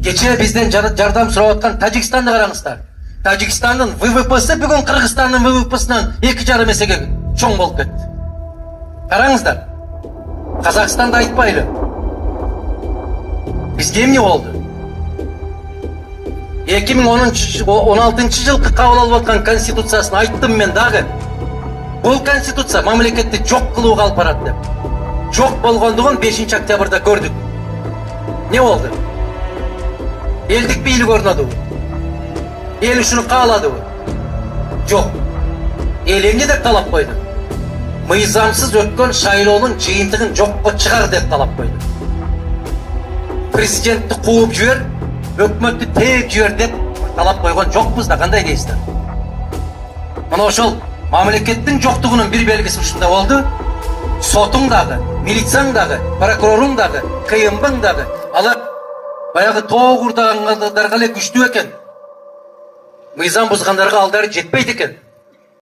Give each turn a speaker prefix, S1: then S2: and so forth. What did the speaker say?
S1: Кече бизден жардам сурап аткан Тажикстанды караңыздар. Тажикстандын ВВПсы бүгүн Кыргызстандын ВВПсынан 2,5 эсеге чоң болуп кетти. Караңыздар. Казакстанды айтпайлы. Бизге эмне болду? 2016 жылкы кабыл алып аткан конституциясын айттым мен дагы. Бул конституция мамлекетти жок кылууга алып барат деп. Жок болгондугун 5 октябрда көрдүк. Не болду? Элдик бийлик орнодубу? Эл ушуну кааладыбы? Жок. Эл эмне деп талап койду? Мыйзамсыз өткөн шайлоонун жыйынтыгын жокко чыгар деп талап койду. Президентти кууп жибер, өкмөттү тээп жибер деп талап койгон жокпуз да, кандай дейсиздер? Мына ошол мамлекеттин жоктугунун бир белгиси ушунда болду. Сотуң дагы, милицияң дагы, прокуроруң дагы, КМБң дагы, алар баягы тоо курдагандарга эле күчтүү экен. Мыйзам бузгандарга алдары жетпейт экен.